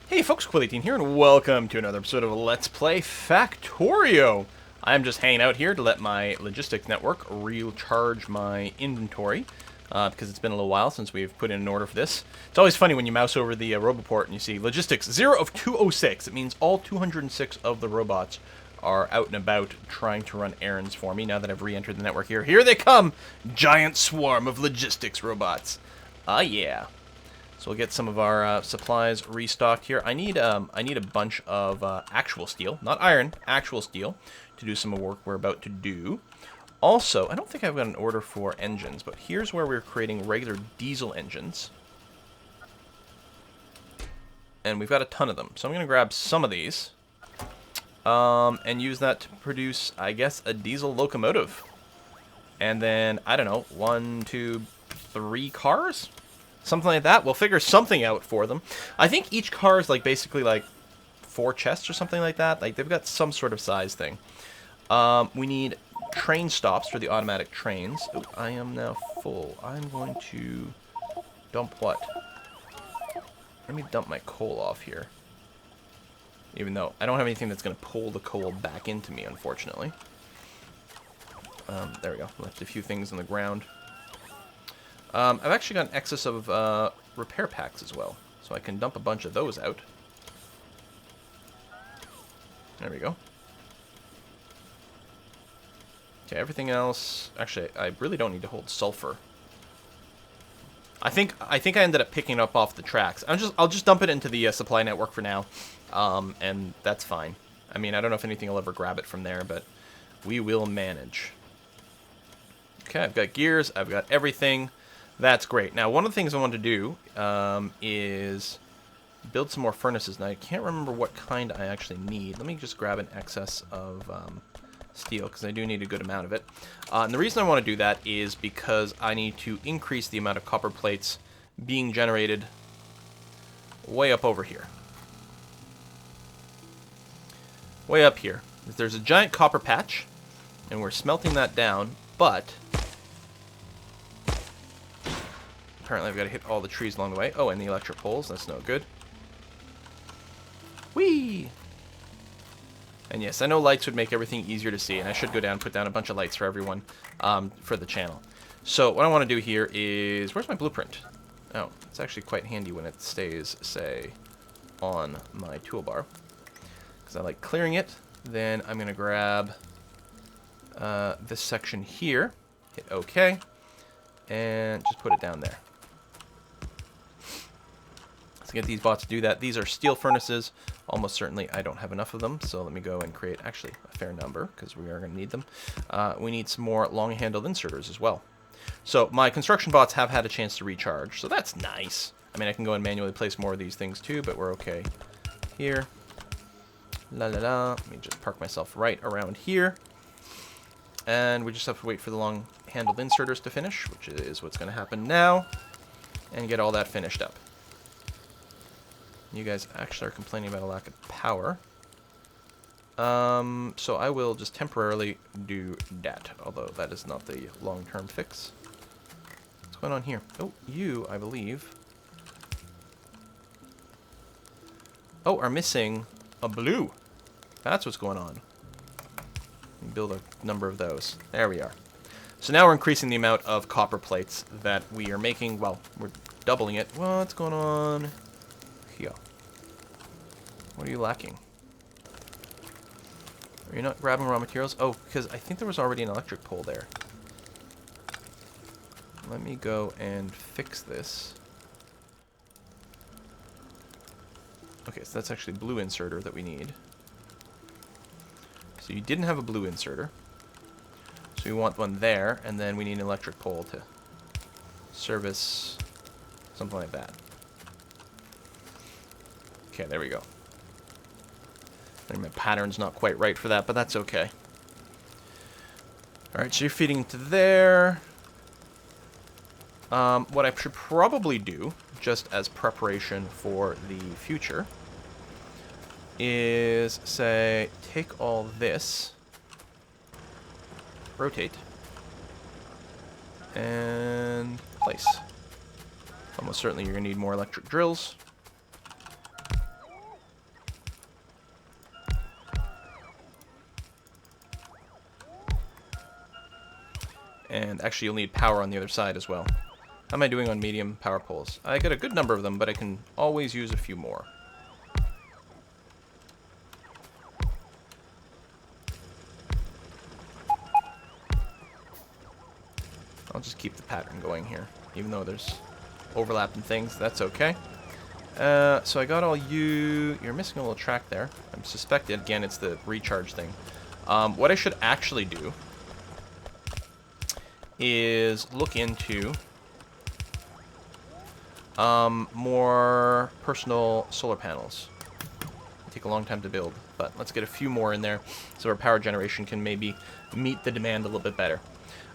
Hey folks, Quill18 here, and welcome to another episode of Let's Play Factorio. I'm just hanging out here to let my logistics network recharge my inventory, because it's been a little while since we've put in an order for this. It's always funny when you mouse over the Roboport and you see logistics 0 of 206. It means all 206 of the robots are out and about trying to run errands for me now that I've re-entered the network here. Here they come! Giant swarm of logistics robots. Yeah. So we'll get some of our supplies restocked here. I need a bunch of actual steel, not iron, actual steel, to do some of the work we're about to do. Also, I don't think I've got an order for engines, but here's where we're creating regular diesel engines. And we've got a ton of them. So I'm going to grab some of these and use that to produce, I guess, a diesel locomotive. And then, I don't know, 1, 2, 3 cars? Something like that. We'll figure something out for them. I think each car is like basically like 4 chests or something like that. Like they've got some sort of size thing. We need train stops for the automatic trains. Oh, I am now full. I'm going to dump what? Let me dump my coal off here. Even though I don't have anything that's going to pull the coal back into me, unfortunately. There we go. Left a few things on the ground. I've actually got an excess of repair packs as well, so I can dump a bunch of those out. There we go. Okay, everything else... Actually, I really don't need to hold sulfur. I think I ended up picking it up off the tracks. I'll just dump it into the supply network for now, and that's fine. I mean, I don't know if anything will ever grab it from there, but we will manage. Okay, I've got gears, I've got everything. That's great. Now, one of the things I want to do is build some more furnaces. Now, I can't remember what kind I actually need. Let me just grab an excess of steel, because I do need a good amount of it. And the reason I want to do that is because I need to increase the amount of copper plates being generated way up over here. Way up here. There's a giant copper patch, and we're smelting that down, but... Apparently I've got to hit all the trees along the way. Oh, and the electric poles. That's no good. Whee! And yes, I know lights would make everything easier to see, and I should go down and put down a bunch of lights for everyone for the channel. So what I want to do here is... Where's my blueprint? Oh, it's actually quite handy when it stays, say, on my toolbar. Because I like clearing it. Then I'm going to grab this section here. Hit OK. And just put it down there. Let's get these bots to do that. These are steel furnaces. Almost certainly I don't have enough of them, so let me go and create actually a fair number, because we are going to need them. We need some more long-handled inserters as well. So my construction bots have had a chance to recharge, so that's nice. I mean, I can go and manually place more of these things too, but we're okay here. La la la. Let me just park myself right around here. And we just have to wait for the long-handled inserters to finish, which is what's going to happen now, and get all that finished up. You guys actually are complaining about a lack of power. So I will just temporarily do that, although that is not the long-term fix. What's going on here? Oh, you, I believe, are missing a blue. That's what's going on. Build a number of those. There we are. So now we're increasing the amount of copper plates that we are making. Well, we're doubling it. What's going on here? What are you lacking? Are you not grabbing raw materials? Oh, because I think there was already an electric pole there. Let me go and fix this. Okay, so that's actually blue inserter that we need. So you didn't have a blue inserter. So we want one there, and then we need an electric pole to service something like that. Okay, there we go. I think my pattern's not quite right for that, but that's okay. Alright, so you're feeding into there. What I should probably do, just as preparation for the future, is, say, take all this, rotate, and place. Almost certainly you're going to need more electric drills. And actually, you'll need power on the other side as well. How am I doing on medium power poles? I got a good number of them, but I can always use a few more. I'll just keep the pattern going here, even though there's overlapping things. That's okay. So I got all you... You're missing a little track there. I'm suspected. Again, it's the recharge thing. What I should actually do is look into more personal solar panels. They take a long time to build, but let's get a few more in there so our power generation can maybe meet the demand a little bit better.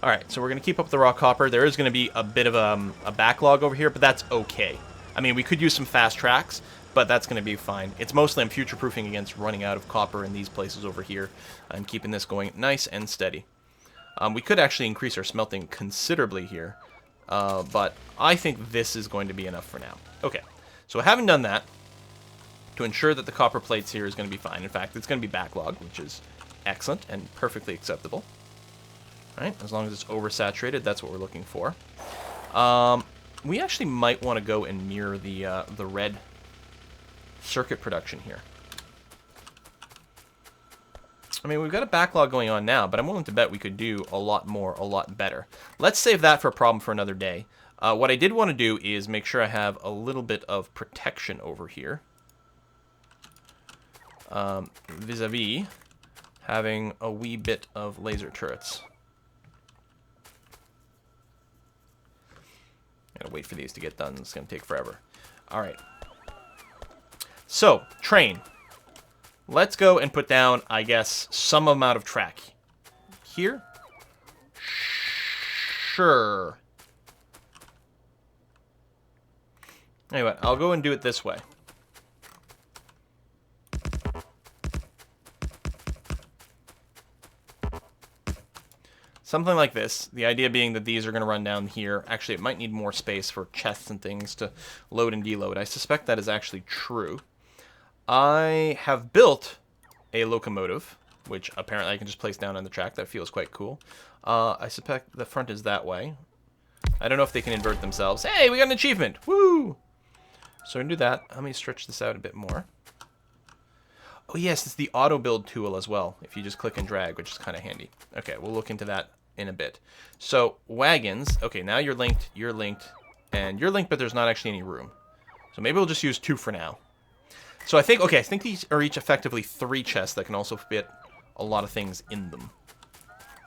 All right, so we're going to keep up the raw copper. There is going to be a bit of a backlog over here, but that's okay. I mean, we could use some fast tracks, but that's going to be fine. It's mostly I'm future-proofing against running out of copper in these places over here and keeping this going nice and steady. We could actually increase our smelting considerably here, but I think this is going to be enough for now. Okay, so having done that, to ensure that the copper plates here is going to be fine. In fact, it's going to be backlogged, which is excellent and perfectly acceptable. All right, as long as it's oversaturated, that's what we're looking for. We actually might want to go and mirror the red circuit production here. I mean, we've got a backlog going on now, but I'm willing to bet we could do a lot more, a lot better. Let's save that for a problem for another day. What I did want to do is make sure I have a little bit of protection over here. Vis-a-vis having a wee bit of laser turrets. Gotta wait for these to get done. It's gonna take forever. All right. So, train. Let's go and put down, I guess, some amount of track. Here? Sure. Anyway, I'll go and do it this way. Something like this. The idea being that these are going to run down here. Actually, it might need more space for chests and things to load and deload. I suspect that is actually true. I have built a locomotive, which apparently I can just place down on the track. That feels quite cool. I suspect the front is that way. I don't know if they can invert themselves. Hey, we got an achievement! Woo! So we're going to do that. Let me stretch this out a bit more. Oh yes, it's the auto build tool as well, if you just click and drag, which is kind of handy. Okay, we'll look into that in a bit. So, wagons. Okay, now you're linked, and you're linked, but there's not actually any room. So maybe we'll just use 2 for now. So I think these are each effectively 3 chests that can also fit a lot of things in them.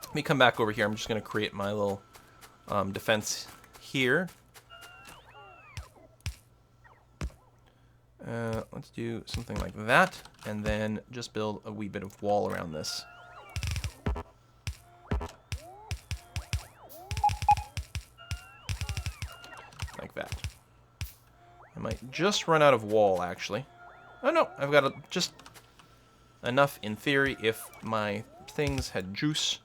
Let me come back over here. I'm just going to create my little defense here. Let's do something like that, and then just build a wee bit of wall around this. Like that. I might just run out of wall, actually. Oh no, I've got just enough in theory if my things had juice.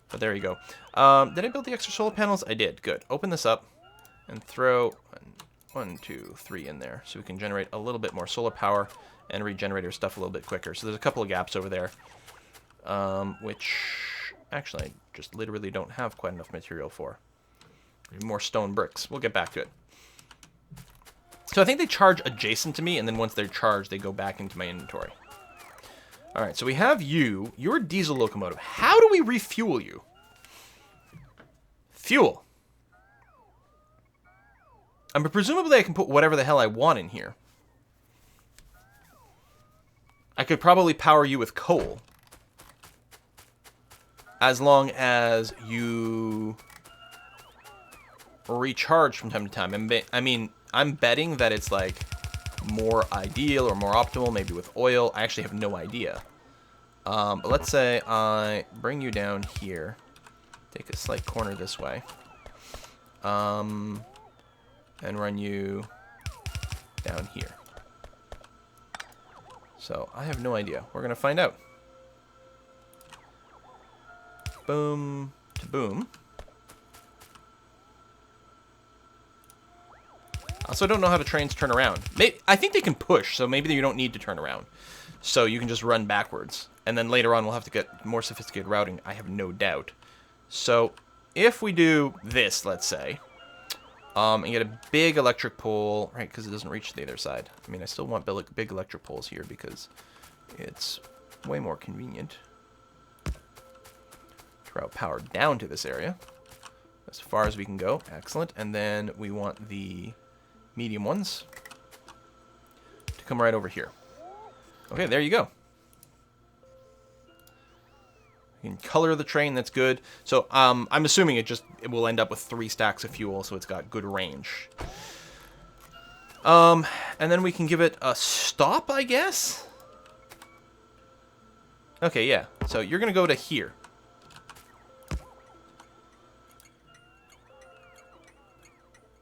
But there you go. Did I build the extra solar panels? I did. Good. Open this up and throw 1, 2, 3 in there, so we can generate a little bit more solar power and regenerate our stuff a little bit quicker. So there's a couple of gaps over there, which actually I just literally don't have quite enough material for. Maybe more stone bricks. We'll get back to it. So I think they charge adjacent to me, and then once they're charged, they go back into my inventory. All right, so we have you. You're a diesel locomotive. How do we refuel you? Fuel. I mean, presumably I can put whatever the hell I want in here. I could probably power you with coal. As long as you recharge from time to time. I mean, I'm betting that it's like more ideal or more optimal, maybe with oil. I actually have no idea. But let's say I bring you down here. Take a slight corner this way. And run you down here. So, I have no idea. We're going to find out. Boom to boom. Also, I don't know how the trains turn around. I think they can push, so maybe you don't need to turn around. So, you can just run backwards. And then later on, we'll have to get more sophisticated routing. I have no doubt. So, if we do this, let's say, and get a big electric pole, right, because it doesn't reach to the other side. I mean, I still want big electric poles here because it's way more convenient to route power down to this area. As far as we can go. Excellent. And then we want the medium ones to come right over here. Okay, there you go. You can color the train, that's good. So I'm assuming it will end up with 3 stacks of fuel, so it's got good range. And then we can give it a stop, I guess? Okay, yeah. So you're going to go to here.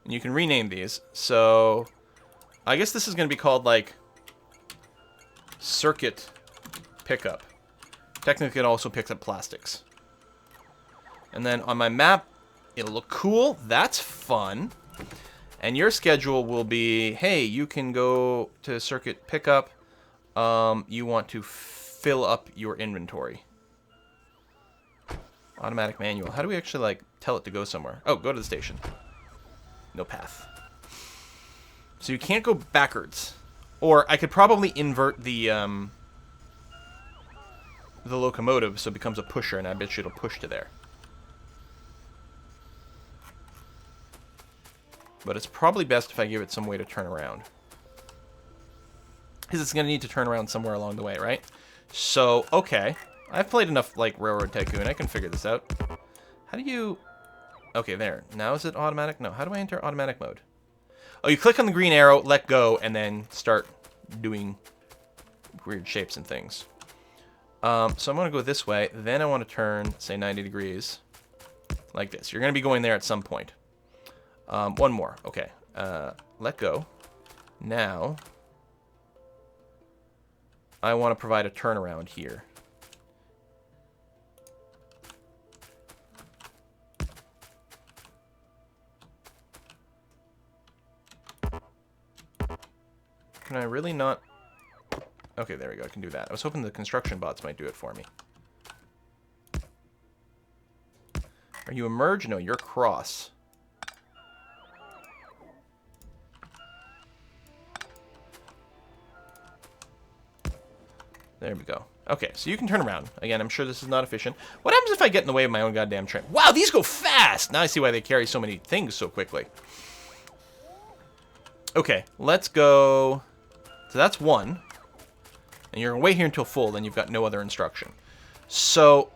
And you can rename these. So I guess this is going to be called, like, circuit pickup. Technically, it also picks up plastics. And then on my map, it'll look cool. That's fun. And your schedule will be, hey, you can go to circuit pickup. You want to fill up your inventory. Automatic manual. How do we actually, like, tell it to go somewhere? Oh, go to the station. No path. So you can't go backwards. Or I could probably invert the locomotive so it becomes a pusher, and I bet you it'll push to there. But it's probably best if I give it some way to turn around. Because it's going to need to turn around somewhere along the way, right? So, okay. I've played enough, like, Railroad Tycoon. I can figure this out. How do you... Okay, there. Now is it automatic? No. How do I enter automatic mode? Oh, you click on the green arrow, let go, and then start doing weird shapes and things. So I'm going to go this way. Then I want to turn, say, 90 degrees. Like this. You're going to be going there at some point. One more. Okay. Let go. Now, I want to provide a turnaround here. Can I really not... Okay, there we go. I can do that. I was hoping the construction bots might do it for me. Are you a merge? No, you're cross. There we go. Okay, so you can turn around. Again, I'm sure this is not efficient. What happens if I get in the way of my own goddamn train? Wow, these go fast! Now I see why they carry so many things so quickly. Okay, let's go... So that's one. And you're going to wait here until full, then you've got no other instruction. So,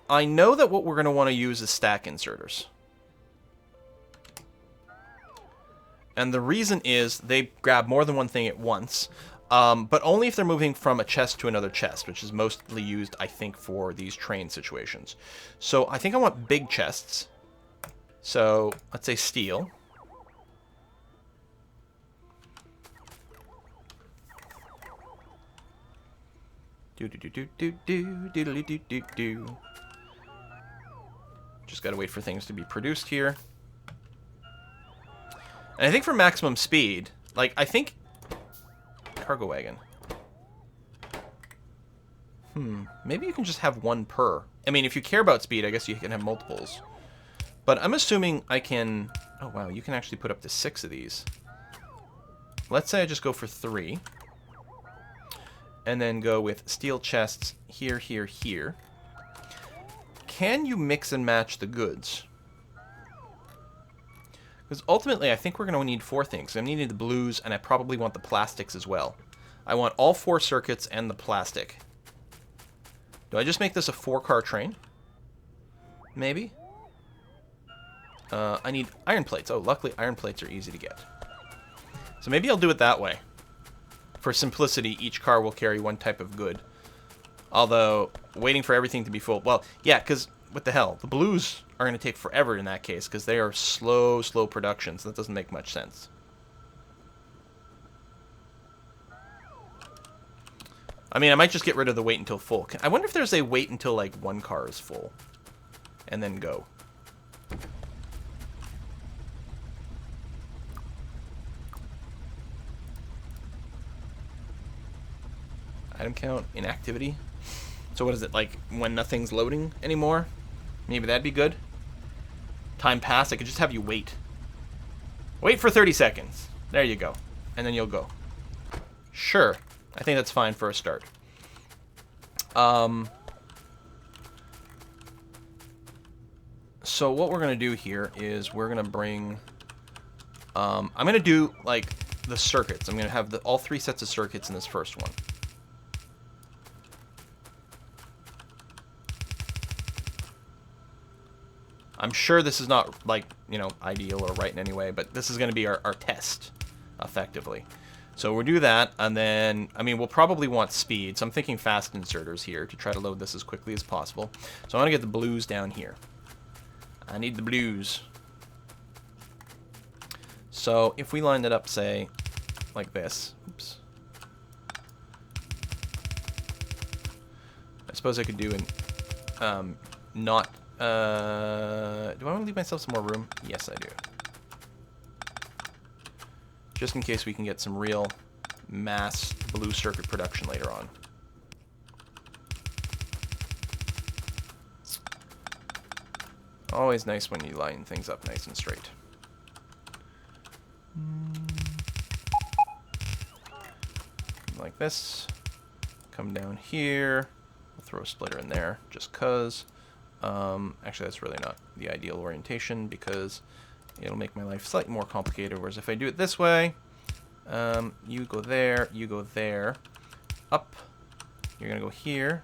I know that what we're going to want to use is stack inserters. And the reason is they grab more than one thing at once, but only if they're moving from a chest to another chest, which is mostly used, I think, for these train situations. So, I think I want big chests. So, let's say steel. Do. Just gotta wait for things to be produced here. And I think for maximum speed, like, I think... Cargo wagon. Maybe you can just have one per. I mean, if you care about speed, I guess you can have multiples. But I'm assuming I can... Oh, wow, you can actually put up to 6 of these. Let's say I just go for 3. And then go with steel chests here, here, here. Can you mix and match the goods? Because ultimately, I think we're going to need 4 things. I'm needing the blues, and I probably want the plastics as well. I want all 4 circuits and the plastic. Do I just make this a 4-car train? Maybe? I need iron plates. Oh, luckily iron plates are easy to get. So maybe I'll do it that way. For simplicity, each car will carry one type of good. Although, waiting for everything to be full... Well, yeah, because, what the hell? The blues are going to take forever in that case, because they are slow production, so that doesn't make much sense. I mean, I might just get rid of the wait until full. I wonder if there's a wait until, like, 1 car is full. And then go. Item count, inactivity. So what is it, like when nothing's loading anymore? Maybe that'd be good. time passed, I could just have you wait. Wait for 30 seconds. There you go. And then you'll go. Sure. I think that's fine for a start. So what we're going to do here is we're going to bring... I'm going to do, like, the circuits. I'm going to have all 3 sets of circuits in this first one. I'm sure this is not, like, you know, ideal or right in any way, but this is going to be our test, effectively. So we'll do that, and then, I mean, we'll probably want speed, so I'm thinking fast inserters here to try to load this as quickly as possible. So I want to get the blues down here. I need the blues. So if we lined it up, say, like this. Oops. I suppose I could do an, not... do I want to leave myself some more room? Yes, I do. Just in case we can get some real mass blue circuit production later on. Always nice when you line things up nice and straight. Like this. Come down here. We'll throw a splitter in there just 'cause. Actually, that's really not the ideal orientation because it'll make my life slightly more complicated. Whereas if I do it this way, you go there, up. You're going to go here.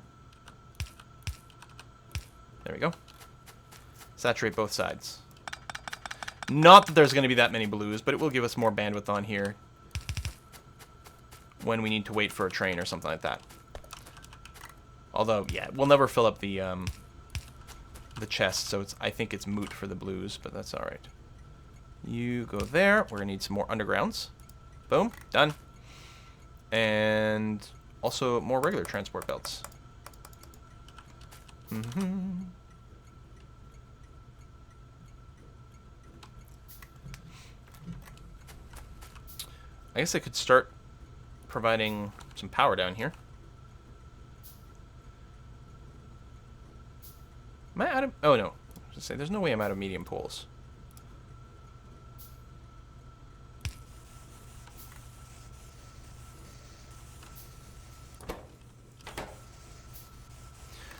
There we go. Saturate both sides. Not that there's going to be that many blues, but it will give us more bandwidth on here when we need to wait for a train or something like that. Although, yeah, we'll never fill up the chest, so I think it's moot for the blues, but that's alright. You go there. We're going to need some more undergrounds. Boom. Done. And also more regular transport belts. I guess I could start providing some power down here. Am I out of... Oh, no. I was going to say, there's no way I'm out of medium poles.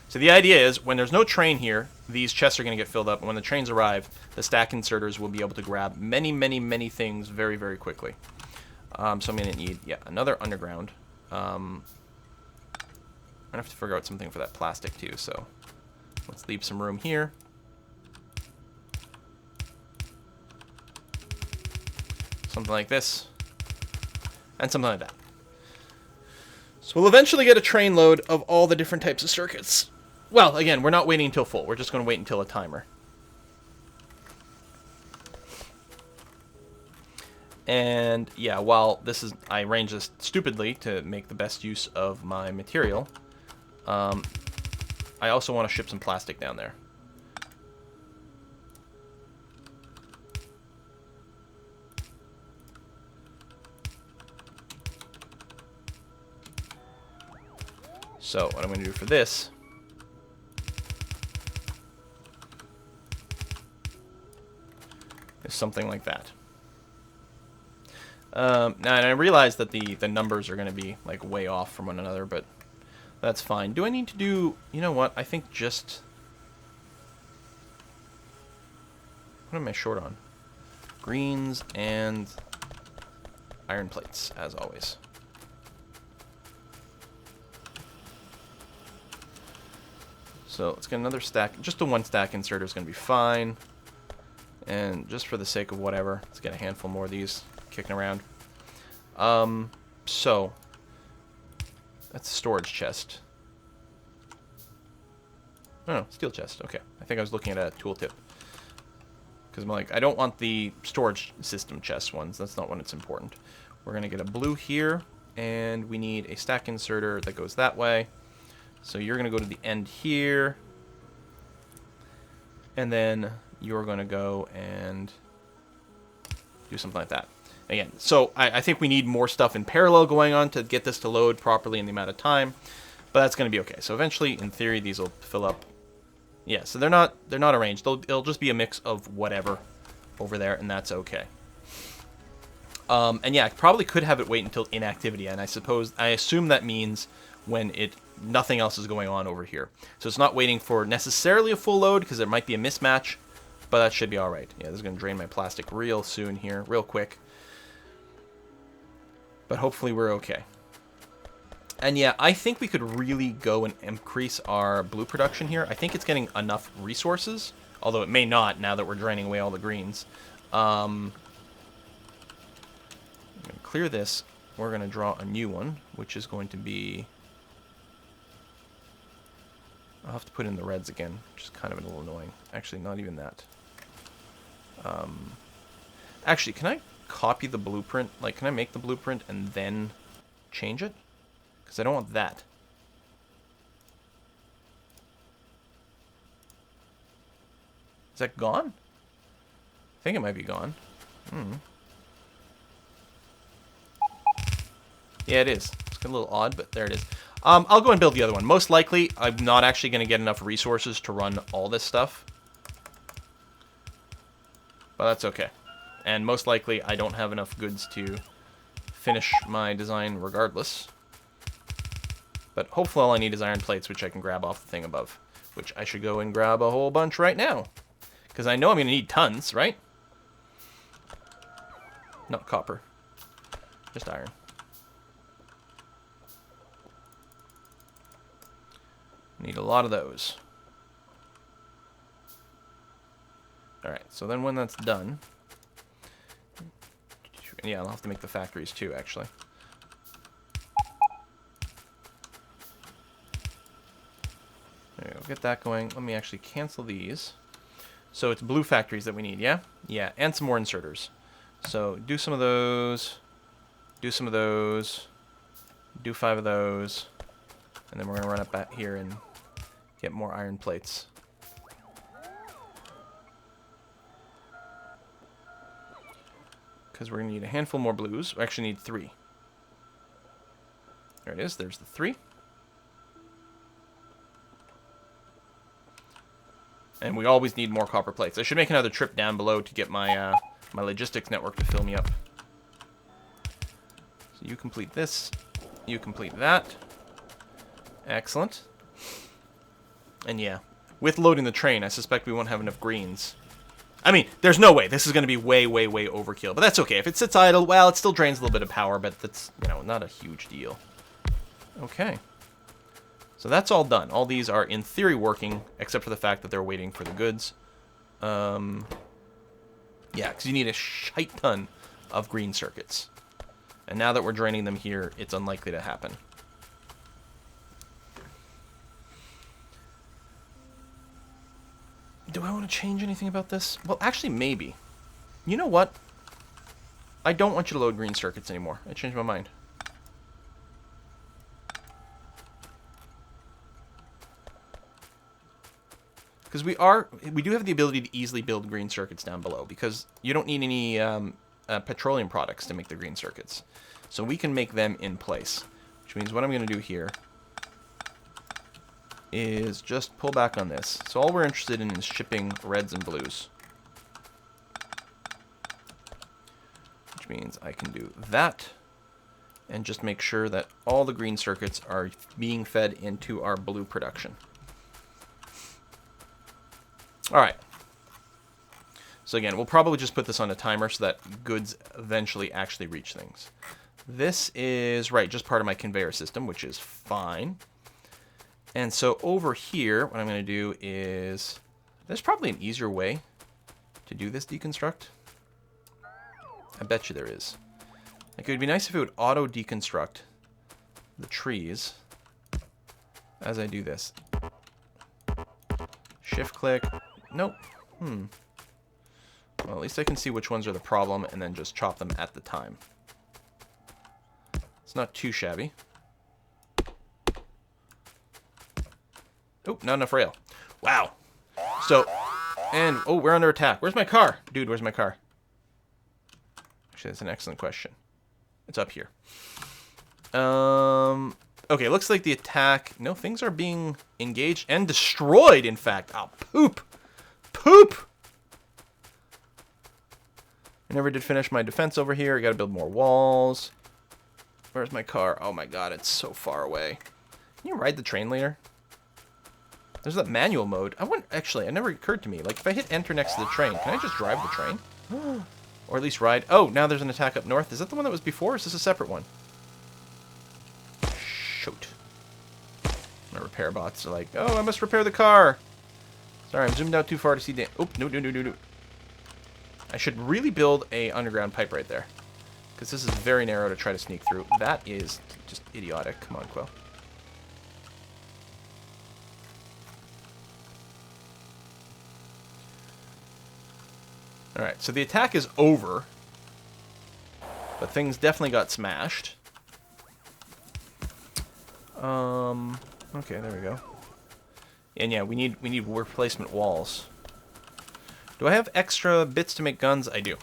So the idea is, when there's no train here, these chests are going to get filled up, and when the trains arrive, the stack inserters will be able to grab many, many, many things very, very quickly. So I'm going to need, yeah, another underground. I'm going to have to figure out something for that plastic, too, so let's leave some room here. Something like this. And something like that. So we'll eventually get a train load of all the different types of circuits. Well, again, we're not waiting until full. We're just going to wait until a timer. And yeah, while this is, I arranged this stupidly to make the best use of my material, I also want to ship some plastic down there. So what I'm going to do for this is something like that. Now, and I realize that the numbers are going to be like way off from one another, but that's fine. Do I need to do... You know what? I think just... What am I short on? Greens and iron plates, as always. So let's get another stack. Just the one stack inserter is going to be fine. And just for the sake of whatever, let's get a handful more of these kicking around. So that's a storage chest. Oh, steel chest. Okay. I think I was looking at a tooltip. Because I'm like, I don't want the storage system chest ones. That's not when it's important. We're going to get a blue here. And we need a stack inserter that goes that way. So you're going to go to the end here. And then you're going to go and do something like that. Again, so I think we need more stuff in parallel going on to get this to load properly in the amount of time. But that's going to be okay. So eventually, in theory, these will fill up Yeah, so they're not arranged. It'll just be a mix of whatever over there, and that's okay. And yeah, I probably could have it wait until inactivity, and I assume that means when nothing else is going on over here. So it's not waiting for necessarily a full load, because there might be a mismatch, but that should be all right. Yeah, this is going to drain my plastic real soon here, real quick. But hopefully we're okay. And yeah, I think we could really go and increase our blue production here. I think it's getting enough resources, although it may not now that we're draining away all the greens. I'm going to clear this. We're going to draw a new one, which is going to be... I'll have to put in the reds again, which is kind of a little annoying. Actually, not even that. Actually, can I copy the blueprint? Like, can I make the blueprint and then change it? Because I don't want that. Is that gone? I think it might be gone. Yeah, it is. It's a little odd, but there it is. I'll go and build the other one. Most likely, I'm not actually going to get enough resources to run all this stuff. But that's okay. And most likely, I don't have enough goods to finish my design regardless. But hopefully all I need is iron plates, which I can grab off the thing above. Which I should go and grab a whole bunch right now. Because I know I'm going to need tons, right? Not copper. Just iron. Need a lot of those. Alright, so then when that's done... Yeah, I'll have to make the factories too, actually. There we go, get that going. Let me actually cancel these. So it's blue factories that we need, yeah? Yeah, and some more inserters. So do some of those, do some of those, do 5 of those, and then we're going to run up back here and get more iron plates. Because we're going to need a handful more blues. We actually need 3. There it is. There's the 3. And we always need more copper plates. I should make another trip down below to get my my logistics network to fill me up. So you complete this. You complete that. Excellent. And yeah, with loading the train, I suspect we won't have enough greens. I mean, there's no way. This is going to be way, way, way overkill. But that's okay. If it sits idle, well, it still drains a little bit of power, but that's, you know, not a huge deal. Okay. So that's all done. All these are, in theory, working, except for the fact that they're waiting for the goods. Yeah, because you need a shite ton of green circuits. And now that we're draining them here, it's unlikely to happen. Do I want to change anything about this? Well, actually, maybe. You know what? I don't want you to load green circuits anymore. I changed my mind. Because we do have the ability to easily build green circuits down below, because you don't need any petroleum products to make the green circuits. So we can make them in place. Which means what I'm going to do here is just pull back on this. So all we're interested in is shipping reds and blues. Which means I can do that and just make sure that all the green circuits are being fed into our blue production. Alright. So again, we'll probably just put this on a timer so that goods eventually actually reach things. This is, right, just part of my conveyor system, which is fine. And so over here, what I'm going to do is... There's probably an easier way to do this deconstruct. I bet you there is. Like, it would be nice if it would auto-deconstruct the trees as I do this. Shift-click. Nope. Well, at least I can see which ones are the problem and then just chop them at the time. It's not too shabby. Oh, not enough rail. Wow. So, and, oh, we're under attack. Where's my car? Dude, where's my car? Actually, that's an excellent question. It's up here. Okay, looks like the attack... No, things are being engaged and destroyed, in fact. Oh, poop. Poop! I never did finish my defense over here. I gotta build more walls. Where's my car? Oh my god, it's so far away. Can you ride the train later? There's that manual mode. I wouldn't... Actually, it never occurred to me. Like, if I hit enter next to the train, can I just drive the train? Or at least ride... Oh, now there's an attack up north. Is that the one that was before, or is this a separate one? Shoot. My repair bots are like, oh, I must repair the car. Sorry, I'm zoomed out too far to see the... Oh, no. I should really build a underground pipe right there. Because this is very narrow to try to sneak through. That is just idiotic. Come on, Quill. Alright, so the attack is over. But things definitely got smashed. Okay, there we go. And yeah, we need replacement walls. Do I have extra bits to make guns? I do. So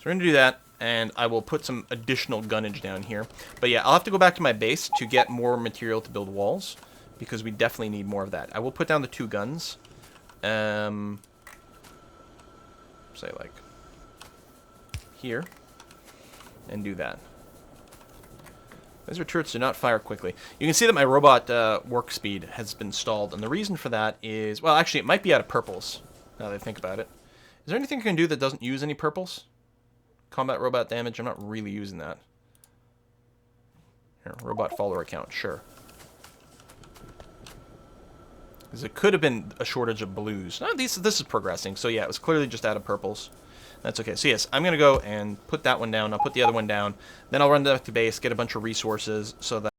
we're going to do that, and I will put some additional gunnage down here. But yeah, I'll have to go back to my base to get more material to build walls, because we definitely need more of that. I will put down the 2 guns. Say like here, and do that. Laser turrets do not fire quickly. You can see that my robot work speed has been stalled, and the reason for that is, well, actually, it might be out of purples, now that I think about it. Is there anything I can do that doesn't use any purples? Combat robot damage, I'm not really using that. Here, robot follower count, sure. Because it could have been a shortage of blues. No, this is progressing, so yeah, it was clearly just out of purples. That's okay. So yes, I'm going to go and put that one down. I'll put the other one down. Then I'll run back to base, get a bunch of resources so that